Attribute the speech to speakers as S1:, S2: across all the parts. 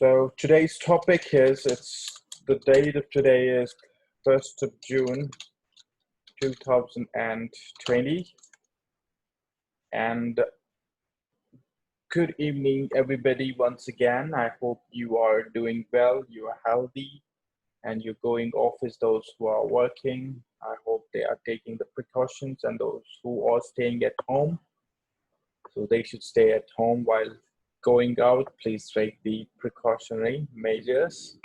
S1: So today's topic is, the date of today is 1st of June 2020, and good evening everybody once again. I hope you are doing well, you are healthy, and you're going office. Those who are working, I hope they are taking the precautions, and those who are staying at home, so they should stay at home while going out. Please take the precautionary measures.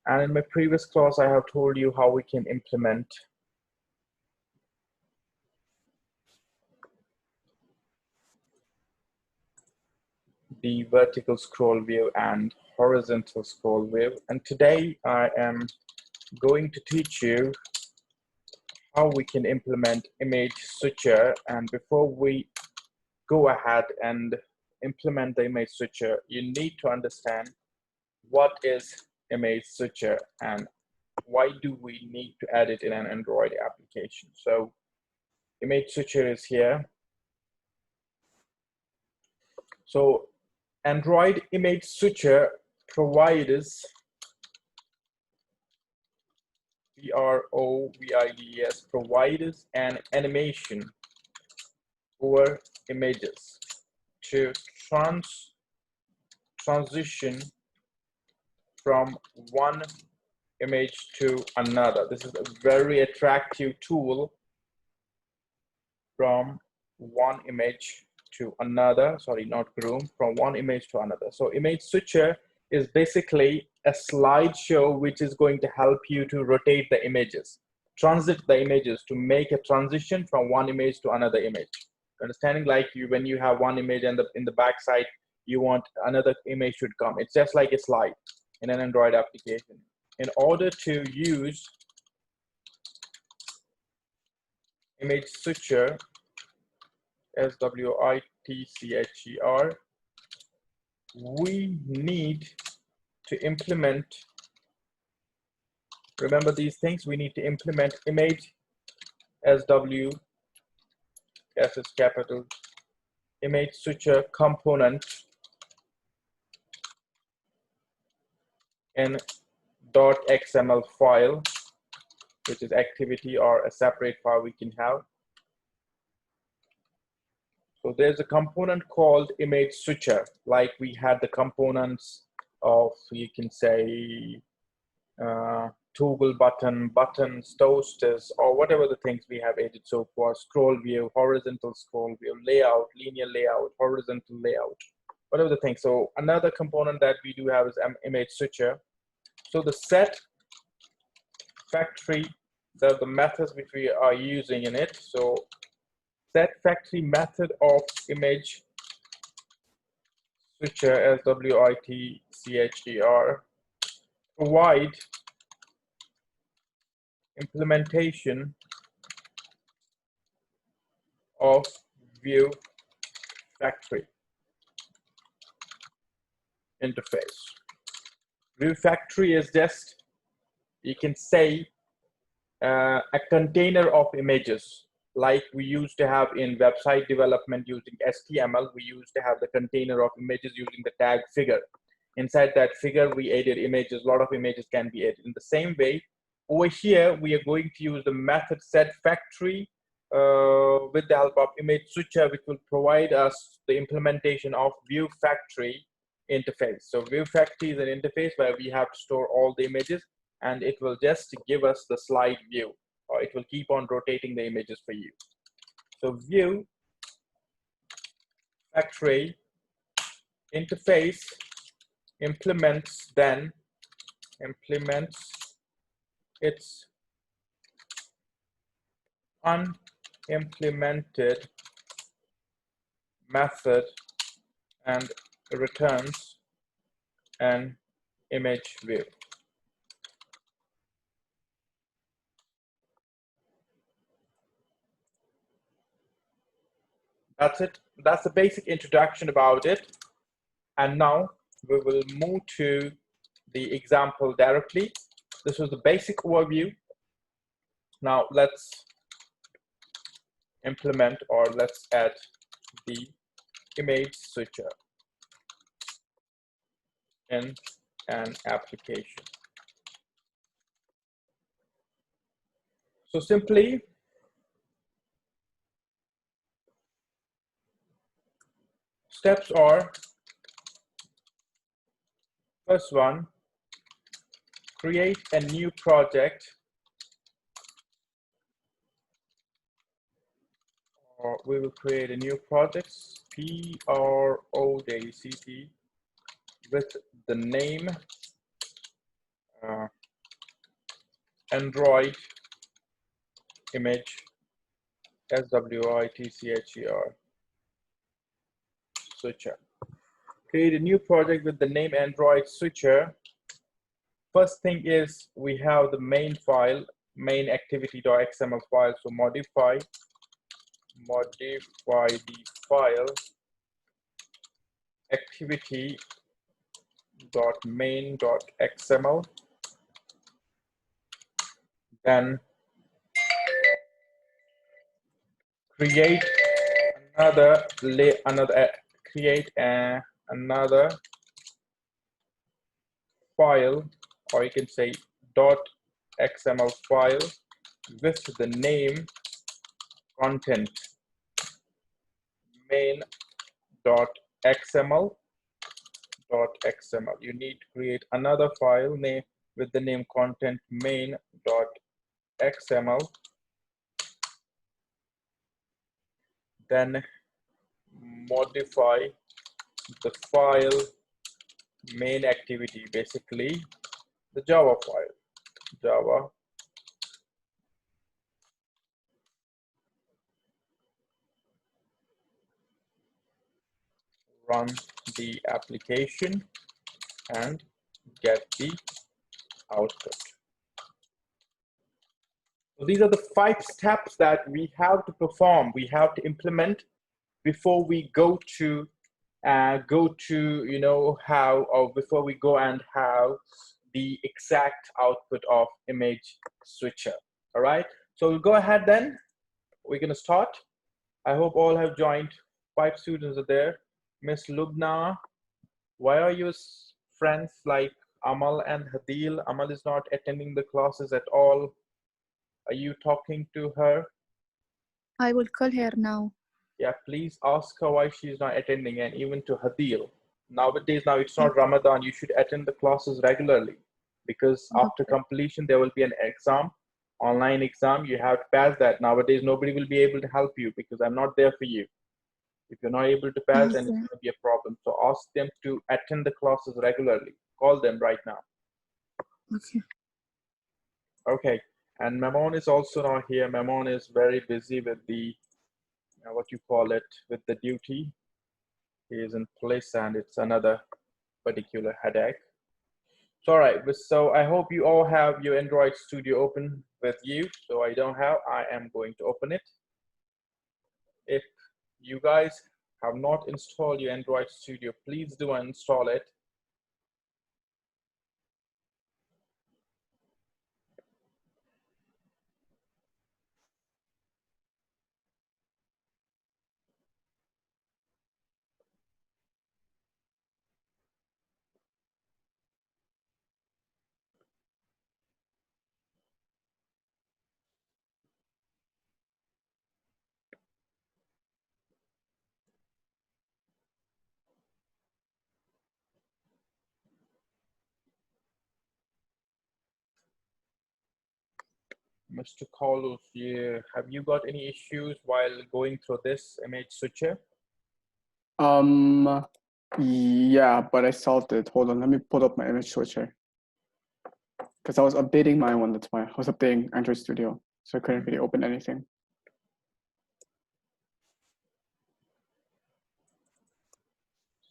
S1: And in my previous class, I have told you how we can implement the vertical scroll view and horizontal scroll view. And today I am going to teach you how we can implement ImageSwitcher. And before we go ahead and implement the ImageSwitcher, you need to understand what is ImageSwitcher and why do we need to add it in an Android application. So ImageSwitcher is here. So Android ImageSwitcher provides provides an animation over images to transition from one image to another. This is a very attractive tool from one image to another, from one image to another. So ImageSwitcher is basically a slideshow which is going to help you to rotate the images, transit the images to make a transition from one image to another image. Understanding, like when you have one image and in the back side, you want another image should come. It's just like a slide in an Android application. In order to use ImageSwitcher, SWITCHER, we need to implement, remember these things, we need to implement image SW, S is capital, ImageSwitcher component in .xml file, which is activity or a separate file we can have. So there's a component called ImageSwitcher, like we had the components of, you can say, toggle button, buttons, toasters, or whatever the things we have added so far, scroll view, horizontal scroll view, layout, linear layout, horizontal layout, whatever the thing. So another component that we do have is ImageSwitcher. So the setFactory, the methods which we are using in it. So setFactory method of ImageSwitcher, SWITCHER, provide implementation of ViewFactory interface. ViewFactory is just, you can say, a container of images, like we used to have in website development using HTML. We used to have the container of images using the tag figure. Inside that figure, we added images. A lot of images can be added. In the same way, over here, we are going to use the method setFactory with the help of ImageSwitcher, which will provide us the implementation of ViewFactory interface. So ViewFactory is an interface where we have to store all the images, and it will just give us the slide view, or it will keep on rotating the images for you. So ViewFactory interface implements its unimplemented method and returns an image view. That's it. That's the basic introduction about it. And now we will move to the example directly. This was the basic overview. Now let's implement, or let's add the ImageSwitcher. in an application. So simply steps are, first one, create a new project, or we will create a new project, project, with the name Android image SWITCHER switcher. Create a new project with the name Android switcher. First thing is we have the main file, main activity.xml file. So modify the file activity.main.xml. Then create another file, or you can say .xml file with the name content main.xml. You need to create another file name with the name content main.xml. Then modify the file main activity, basically the Java file, Java run the application and get the output. So these are the 5 steps that we have to perform, we have to implement before we go to before we go and have the exact output of ImageSwitcher. All right, so we'll go ahead then. We're going to start. I hope all have joined. 5 students are there. Miss Lubna, why are your friends like Amal and Hadil? Amal is not attending the classes at all. Are you talking to her?
S2: I will call her now.
S1: Yeah, please ask her why she's not attending, and even to Hadil. Nowadays, now it's not Ramadan, you should attend the classes regularly, because after completion, there will be an exam, online exam, you have to pass that. Nowadays, nobody will be able to help you because I'm not there for you. If you're not able to pass, then it's going to be a problem. So ask them to attend the classes regularly. Call them right now.
S2: Okay.
S1: Okay, and Mamon is also not here. Mamon is very busy with the, what you call it, with the duty. He is in place and it's another particular headache. So, all right, so I hope you all have your Android Studio open with you. So I don't have, I am going to open it. If you guys have not installed your Android Studio, please do install it. Mr. Carlos, have you got any issues while going through this ImageSwitcher?
S3: Yeah, but I solved it. Hold on, let me pull up my ImageSwitcher. Because I was updating my one, that's why I was updating Android Studio, so I couldn't really open anything.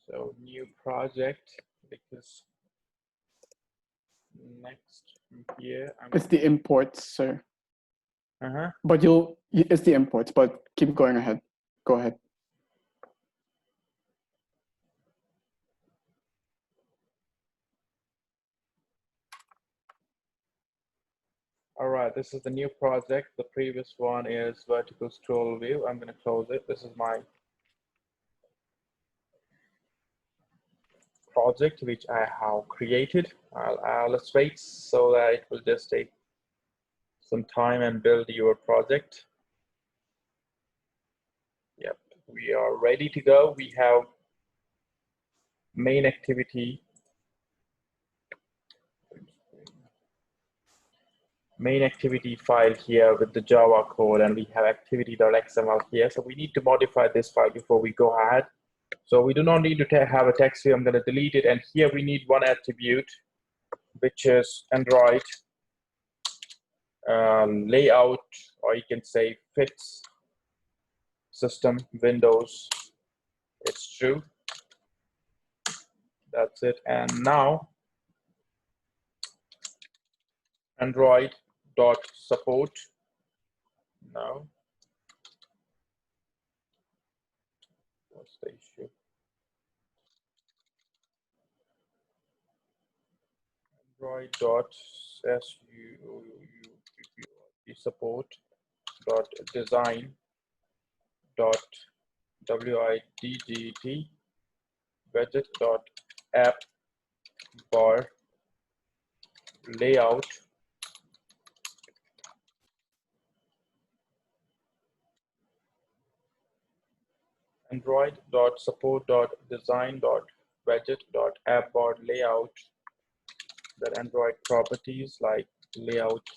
S1: So new project, because next here,
S3: it's the imports, sir. But it's the imports, but keep going ahead. Go ahead.
S1: All right, this is the new project. The previous one is vertical scroll view. I'm going to close it. This is my project which I have created. I'll illustrate so that it will just take some time and build your project. Yep, we are ready to go. We have main activity file here with the Java code, and we have activity.xml here. So we need to modify this file before we go ahead. So we do not need to have a text here. I'm going to delete it. And here we need one attribute, which is Android layout, or you can say fits system Windows. It's true. That's it. And now Android dot support. Now what's the issue? Android dot support dot design dot widget widget dot app bar layout Android dot support dot design dot widget dot app bar layout. That Android properties like layout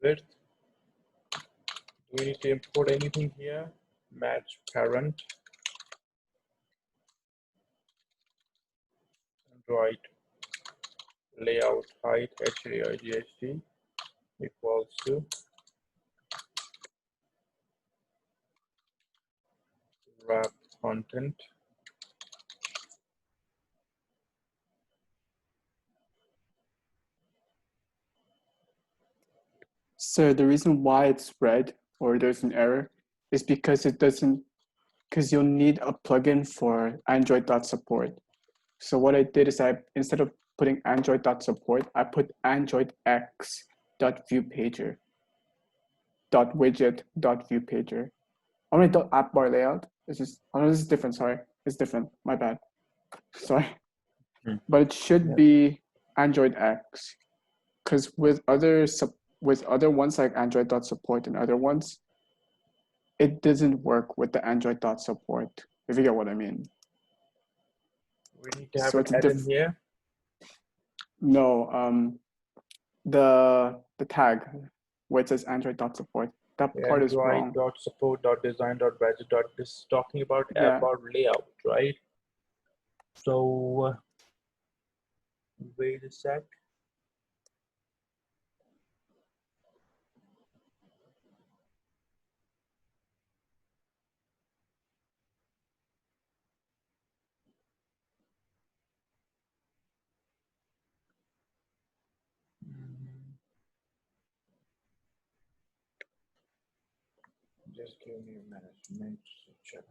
S1: width. Do we need to import anything here? Match parent Android layout height HAIGHT equals to wrap content
S3: So the reason why it's red or there's an error is because it doesn't, because you'll need a plugin for Android.support. So what I did is instead of putting Android.support, I put AndroidX.viewPager .widget.viewPager. Only .app bar layout. It's just, oh no, this is different, sorry. It's different, my bad. Sorry. But it should be Android X. Because with other ones like Android.support and other ones, it doesn't work with the Android.support, if you get what I mean.
S1: We need to have
S3: So
S1: an add-in here.
S3: No, the tag where it says Android.support, that part is wrong.
S1: Android.support.design.widget. This is talking about app bar layout, right? So wait a sec. Just give me a minute. ImageSwitcher.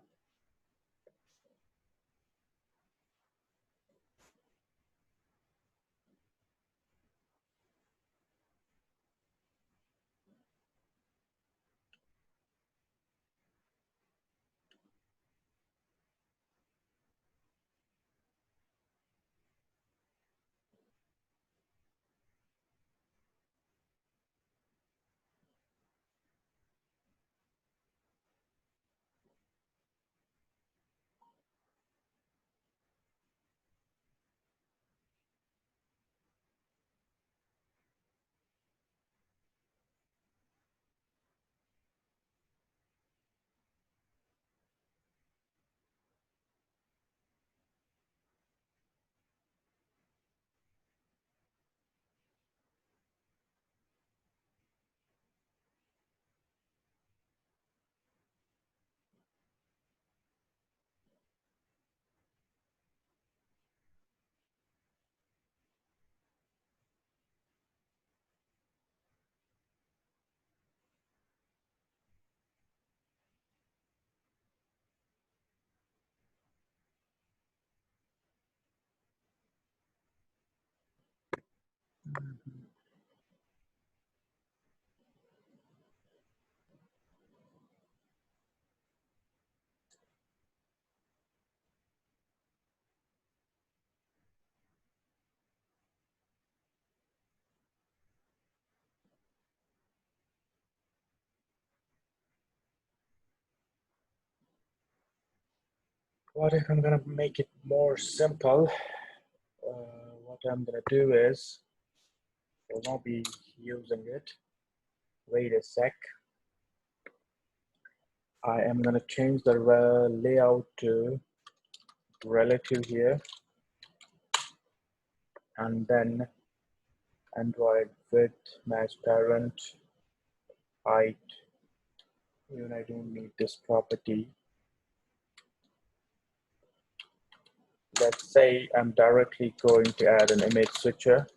S1: What if I'm gonna make it more simple? What I'm gonna do is, I will not be using it. Wait a sec. I am gonna change the layout to relative here, and then Android width, match parent, height. Even I don't need this property. Let's say I'm directly going to add an image switcher.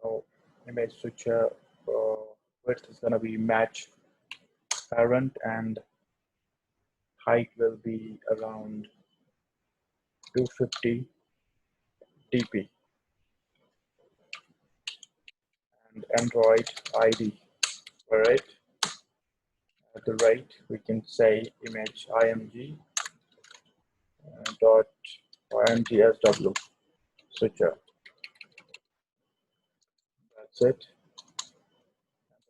S1: So image switcher width is going to be match parent, and height will be around 250 dp, and Android ID for it. At the rate, we can say image img dot imgsw switcher. That's it.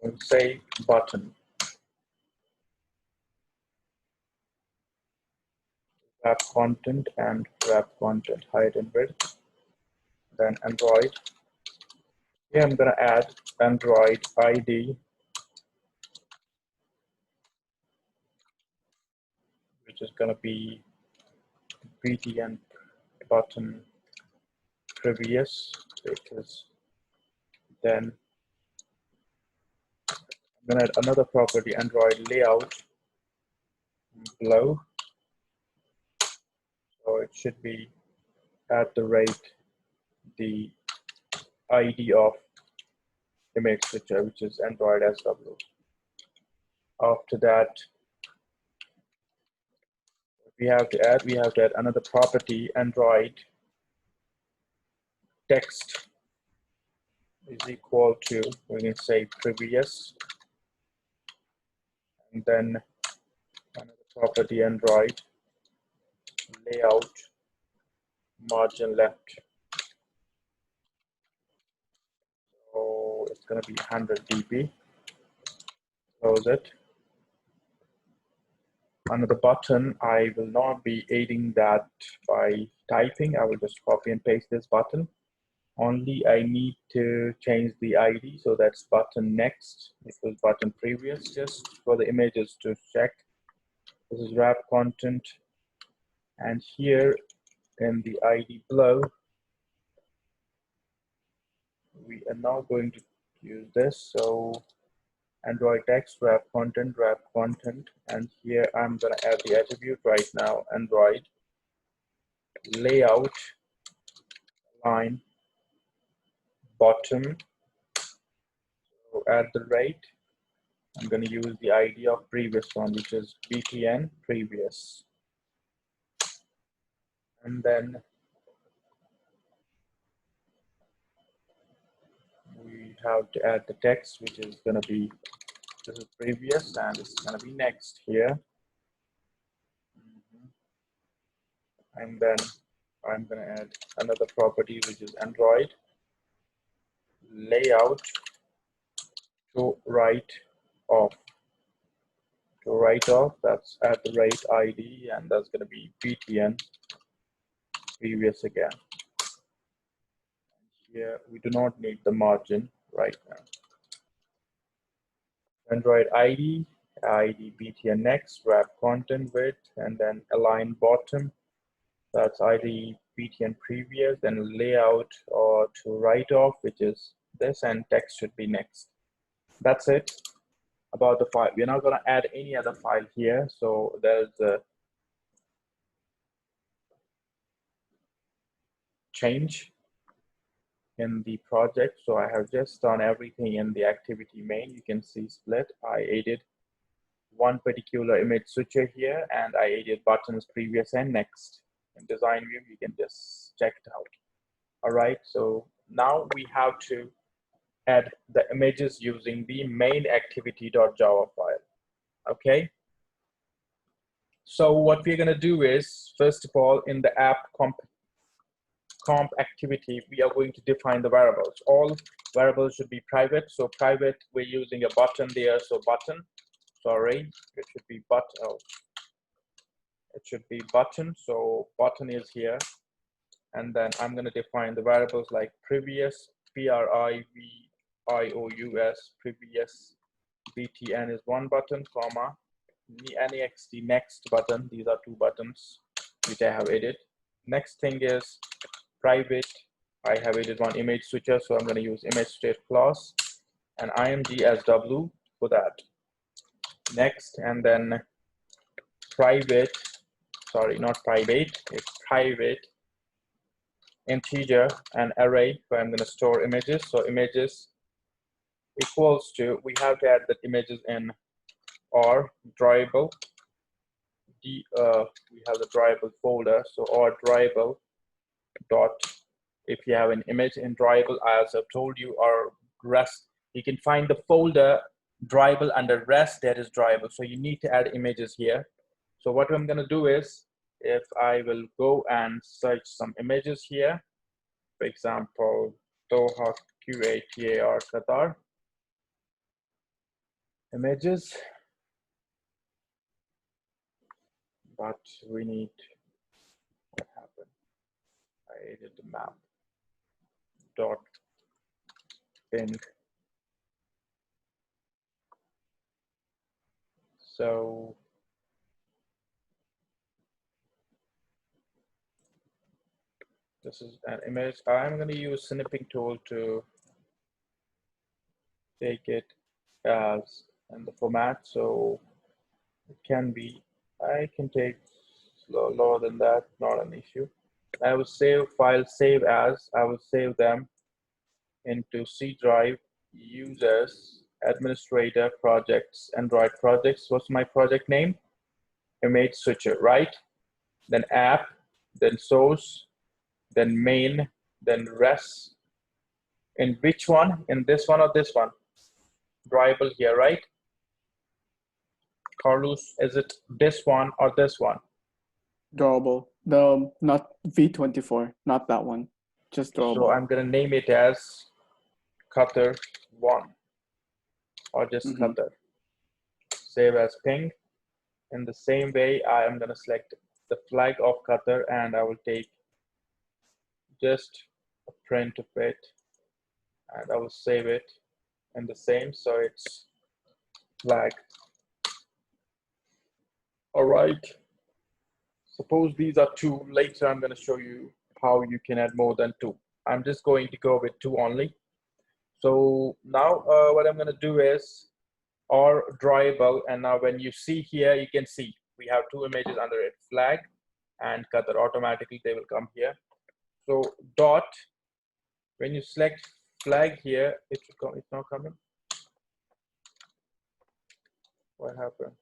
S1: We'll say button. Wrap content and wrap content height and width. Then Android. Here I'm going to add Android ID, which is going to be btn button previous, because then I'm going to add another property, Android layout below. So it should be at the rate the ID of image switcher, which is Android SW. After that, we have to add another property, Android text is equal to, we can say previous, and then another property, Android layout margin left. So it's going to be 100 dp. Close it. Under the button, I will not be aiding that by typing. I will just copy and paste this button. Only I need to change the ID, so that's button next equals button previous, just for the images to check. This is wrap content, and here in the ID below, we are now going to use this. So Android text wrap content, and here I'm going to add the attribute right now, Android layout line bottom. So at the rate, I'm going to use the ID of previous one, which is btn previous, and then we have to add the text, which is going to be, this is previous and it's going to be next here. And then I'm going to add another property, which is Android layout to right off. To right off, that's at the rate ID, and that's going to be btn previous again. Here we do not need the margin right now. Android ID btn next, wrap content width, and then align bottom. That's ID btn previous, then layout or to right off, which is this, and text should be next. That's it about the file. We're not going to add any other file here. So there's a change in the project. So I have just done everything in the activity main. You can see split. I added one particular image switcher here, and I added buttons previous and next. In design view, you can just check it out. All right, so now we have to add the images using the main activity.java file. Okay, so what we're going to do is, first of all, in the app comp activity, we are going to define the variables. All variables should be private. So private, we're using a button there. So button, sorry, it should be button. Oh, it should be button. So button is here. And then I'm going to define the variables like previous, PRIVIOUS, previous, BTN is one button, comma, NEXT, next button. These are two buttons which I have added. Next thing is private. I have added one image switcher, so I'm going to use image state clause and img as w for that. Next, and then private, sorry, not private, it's private integer and array where I'm going to store images. So images equals to, we have to add the images in or drawable. We have the drawable folder. So or drawable dot, if you have an image in drawable, as I've told you, or rest, you can find the folder drawable under rest that is drawable. So you need to add images here. So what I'm going to do is, if I will go and search some images here, for example, Doha QATAR Qatar images, but we need, what happened? I added the map dot ping. So this is an image. I'm going to use snipping tool to take it as in the format. So it can be, I can take lower than that, not an issue. I will save file, save as, I will save them into C drive, users, administrator, projects, Android projects. What's my project name? ImageSwitcher, right? Then app, then source, then main, then res. In which one? In this one or this one? Drawable here, right? Carlos, is it this one or this one?
S3: Drawable. The not V24, not that one. Just drawable.
S1: So I'm gonna name it as Qatar 1 or just Qatar. Save as ping. In the same way, I am gonna select the flag of Qatar and I will take just a print of it and I will save it in the same, so it's flag. All right, suppose these are two. Later I'm going to show you how you can add more than two. I'm just going to go with two only. So now what I'm going to do is or drawable, and now when you see here, you can see we have two images under it, flag and Qatar. Automatically they will come here. So dot, when you select flag here, it should come, it's not coming. What happened?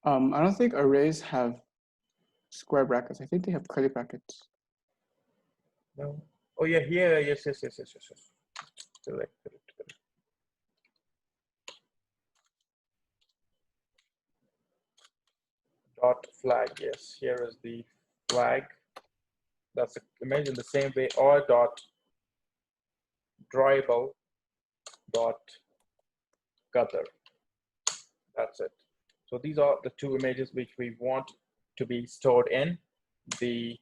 S3: I don't think arrays have square brackets. I think they have curly brackets.
S1: No. Oh yeah, here, yes. Select it. Dot flag, yes. Here is the flag. That's the image in the same way, or dot drawable dot Qatar. That's it. So these are the two images which we want to be stored in the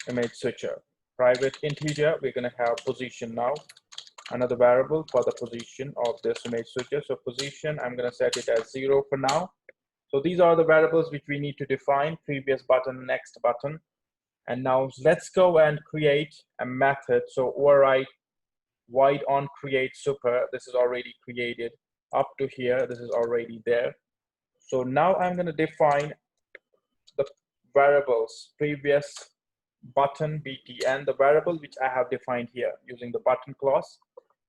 S1: image switcher. Private integer, we're going to have position now. Another variable for the position of this image switcher. So position, I'm going to set it as 0 for now. So these are the variables which we need to define: previous button, next button. And now let's go and create a method. So override void on create super. This is already created. Up to here, this is already there. So now I'm going to define the variables previous button btn, the variable which I have defined here using the button clause.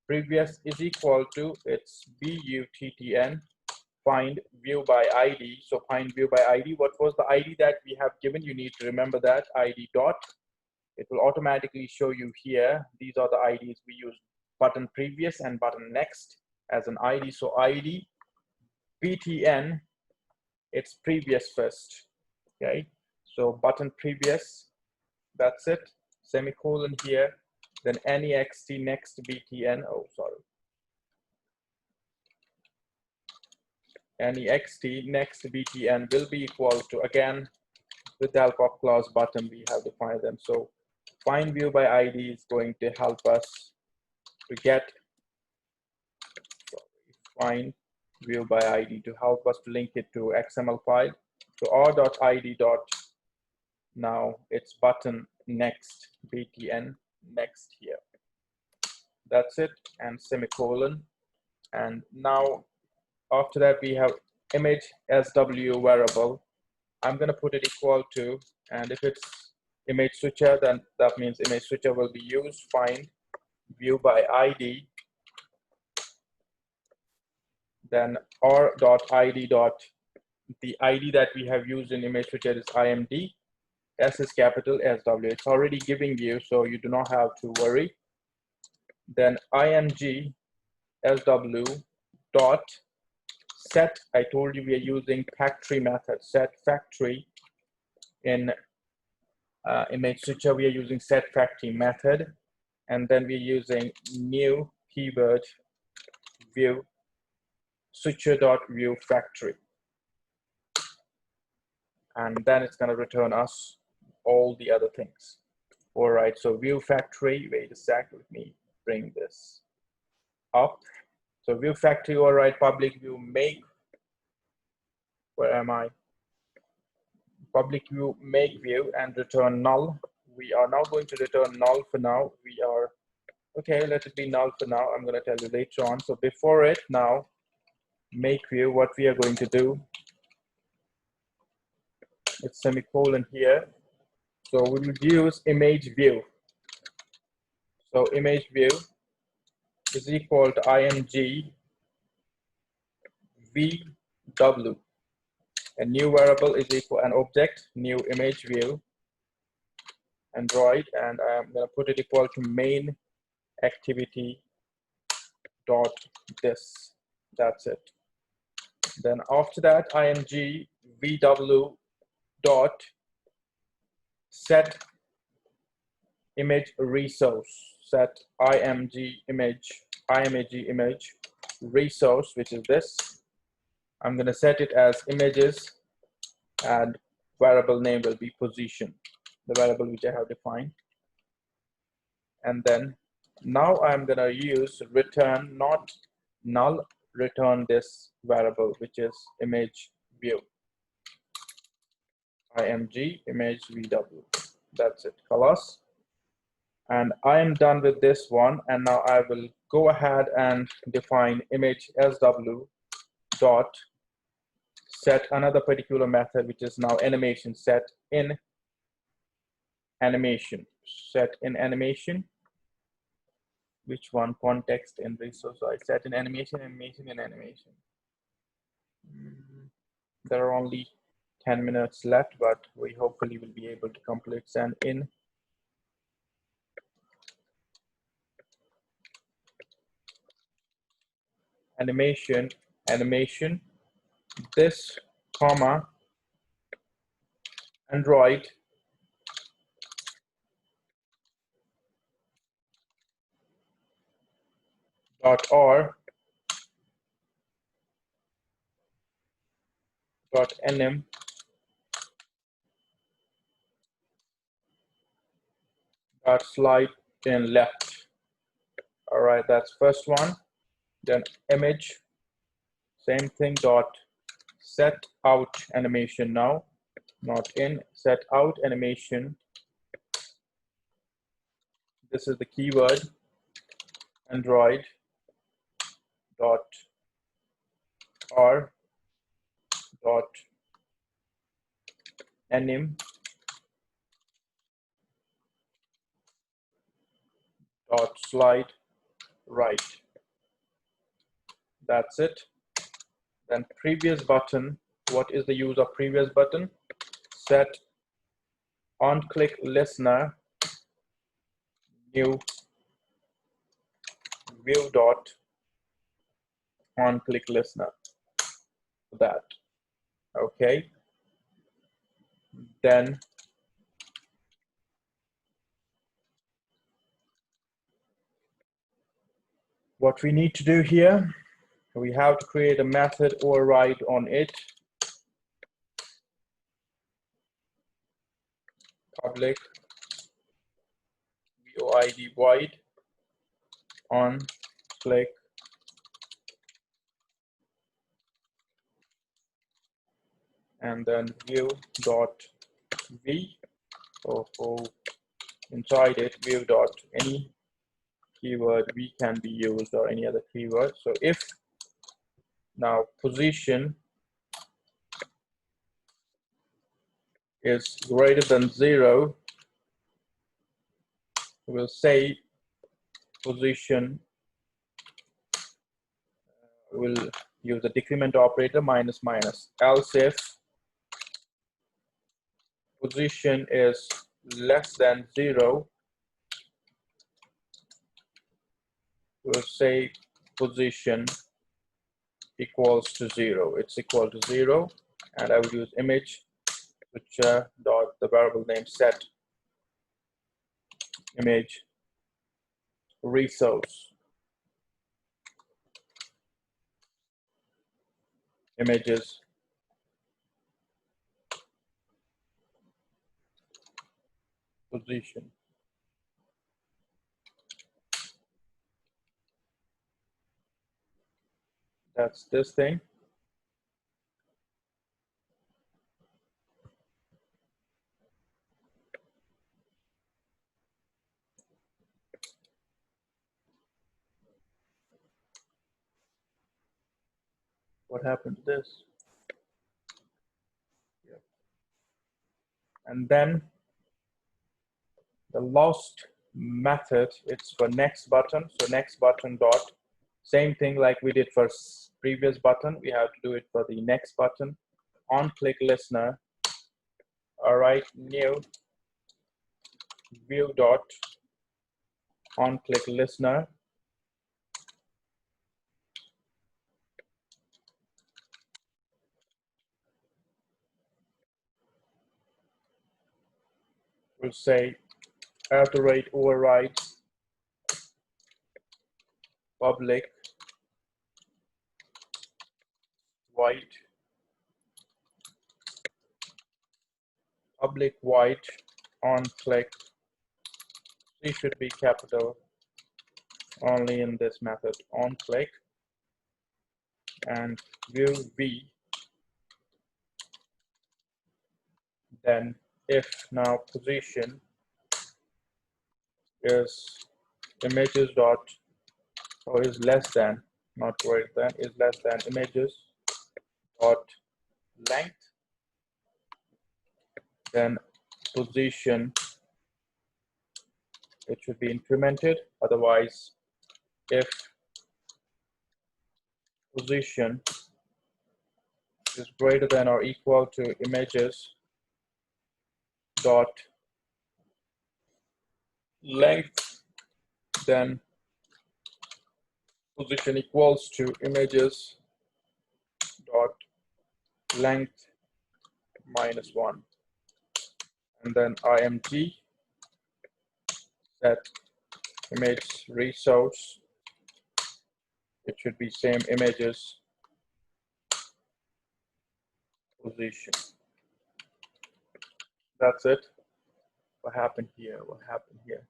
S1: Previous is equal to, it's buttn, find view by id. So find view by id. What was the id that we have given? You need to remember that id dot. It will automatically show you here. These are the IDs we use: button previous and button next as an ID. So ID btn, it's previous first. Okay, so button previous, that's it, semicolon here, then next next btn, oh sorry, next next btn will be equal to, again with the help of class button we have defined them. So find view by id is going to help us to get, find view by id to help us to link it to xml file. So r.id dot, now it's button next btn next here, that's it, and semicolon. And now after that we have image sw variable, I'm going to put it equal to, and if it's ImageSwitcher, then that means ImageSwitcher will be used. Find view by id, then r.id dot, the id that we have used in ImageSwitcher is imd, s is capital, sw, it's already giving you, so you do not have to worry. Then img sw dot set, I told you we are using factory method, setFactory. In ImageSwitcher we are using setFactory method, and then we're using new keyword view switcher dot ViewFactory, and then it's going to return us all the other things. All right, so ViewFactory, wait a sec, let me bring this up. So ViewFactory, all right, public view make, where am I? Public view make view and return null. We are now going to return null for now. We are, okay, let it be null for now. I'm going to tell you later on. So before it, now make view, what we are going to do, it's semicolon here. So we will use ImageView. So ImageView is equal to img vw. A new variable is equal an object, new ImageView, Android, and I'm going to put it equal to main activity dot this. That's it. Then after that, img vw dot set image resource, set img image resource, which is this. I'm going to set it as images, and variable name will be position, the variable which I have defined. And then now I'm going to use return, not null, return this variable, which is image view, img image vw. That's it, colors. And I am done with this one, and now I will go ahead and define image sw dot set another particular method, which is now animation, set in animation, set in animation. Which one? Context in resource. So I set in animation, animation in animation. There are only 10 minutes left, but we hopefully will be able to complete send in animation, animation, this comma Android dot r dot nm dot slide in left. All right, that's first one. Then image, same thing, dot set out animation, now not in, set out animation. This is the keyword Android dot r dot anim dot slide right. That's it. Then previous button, what is the use of previous button? Set on click listener new view dot on click listener, that. Okay, then what we need to do here, we have to create a method override on it, public void void on click, and then view dot v, inside it view dot any keyword v can be used or any other keyword. So if now position is greater than 0, we'll say position, will use the decrement operator minus minus. Else if position is less than 0, we'll say position equals to 0. It's equal to 0, and I will use ImageSwitcher dot the variable name set image resource images position. That's this thing. What happened to this? Yeah. And then the last method, it's for next button. So next button dot, same thing like we did for previous button, we have to do it for the next button. On click listener, all right, new view dot on click listener, we'll say @override public void on click. C should be capital only in this method, on click, and view v. Then if now position is images dot, or is less than, not greater than, is less than images dot length, then position, it should be incremented. Otherwise, if position is greater than or equal to images dot length, then position equals to images dot length minus 1, and then img set image resource, it should be same images position. That's it. What happened here? What happened here?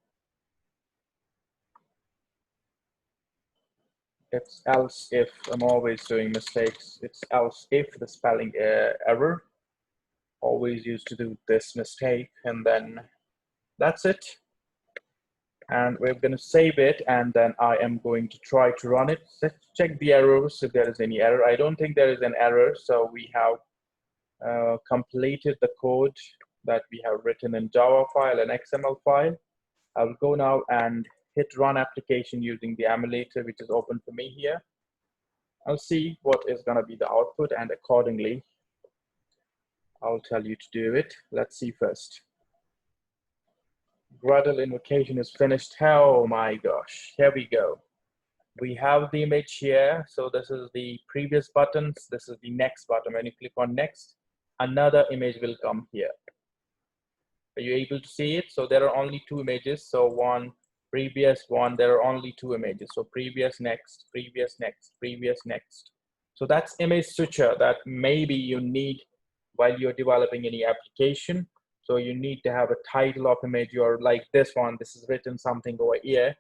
S1: It's else if. I'm always doing mistakes. It's else if the spelling error. Always used to do this mistake, and then that's it. And we're going to save it, and then I am going to try to run it. Let's check the errors if there is any error. I don't think there is an error, so we have completed the code that we have written in Java file and XML file. I will go now and hit run application using the emulator, which is open for me here. I'll see what is going to be the output, and accordingly, I'll tell you to do it. Let's see first. Gradle invocation is finished. Oh my gosh, here we go. We have the image here. So this is the previous buttons. This is the next button. When you click on next, another image will come here. Are you able to see it? So there are only 2 images. So one, previous one, there are only 2 images. So previous, next, previous, next, previous, next. So that's ImageSwitcher that maybe you need while you're developing any application. So you need to have a title of image, or like this one, this is written something over here.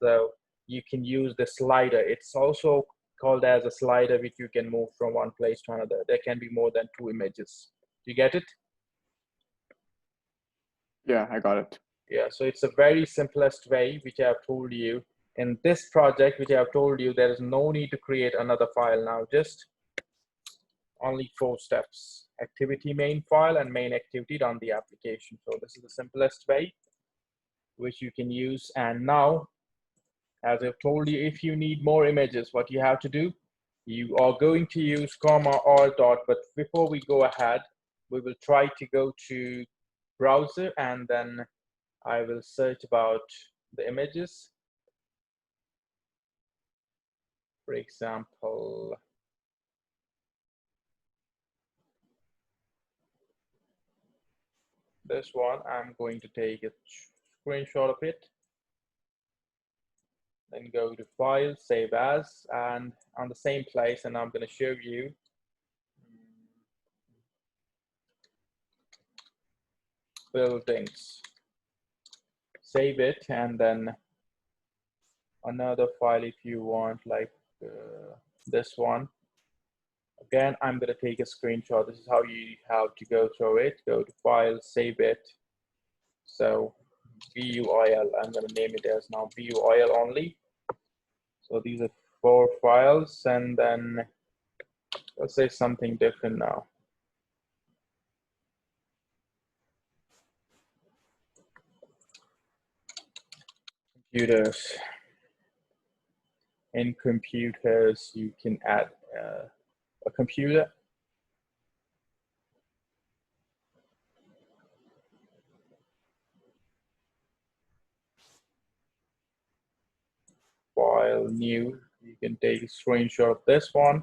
S1: So you can use the slider. It's also called as a slider, which you can move from one place to another. There can be more than 2 images. Do you get it?
S3: Yeah, I got it.
S1: Yeah, so it's a very simplest way, which I have told you. In this project, which I have told you, there is no need to create another file now, just only 4 steps. Activity main file and main activity on the application. So this is the simplest way which you can use. And now, as I've told you, if you need more images, what you have to do, you are going to use comma or dot. But before we go ahead, we will try to go to browser, and then I will search about the images. For example, this one, I'm going to take a screenshot of it. Then go to File, Save As, and on the same place, and I'm going to show you buildings. Save it, and then another file if you want, like this one. Again, I'm going to take a screenshot. This is how you have to go through it. Go to File, Save it. So VUIL, I'm going to name it as now VUIL only. So these are 4 files, and then let's say something different now. Computers. In computers, you can add a computer. File, new, you can take a screenshot of this one.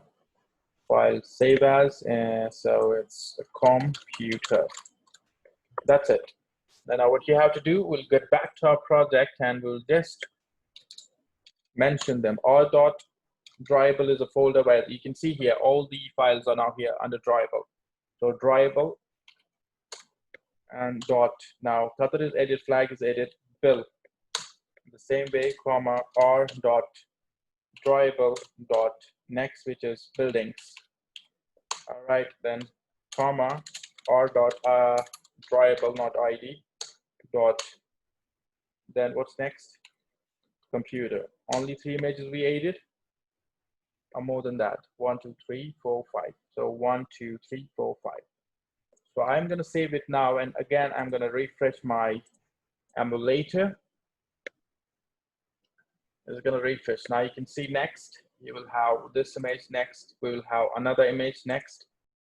S1: File, save as, and so it's a computer. That's it. Now what you have to do, we'll get back to our project and we'll just mention them. R dot drawable is a folder where you can see here, all the files are now here under drawable. So drawable and dot, now Qatar is edit, flag is edit, bill. The same way, comma, R dot drawable dot next, which is buildings. All right, then comma, R dot drawable, not ID, dot, then what's next? Computer. Only 3 images we added, or more than that? 1, 2, 3, 4, 5. So 1, 2, 3, 4, 5. So I'm going to save it now, and again, I'm going to refresh my emulator. It's going to refresh. Now you can see next, you will have this image next, we will have another image next.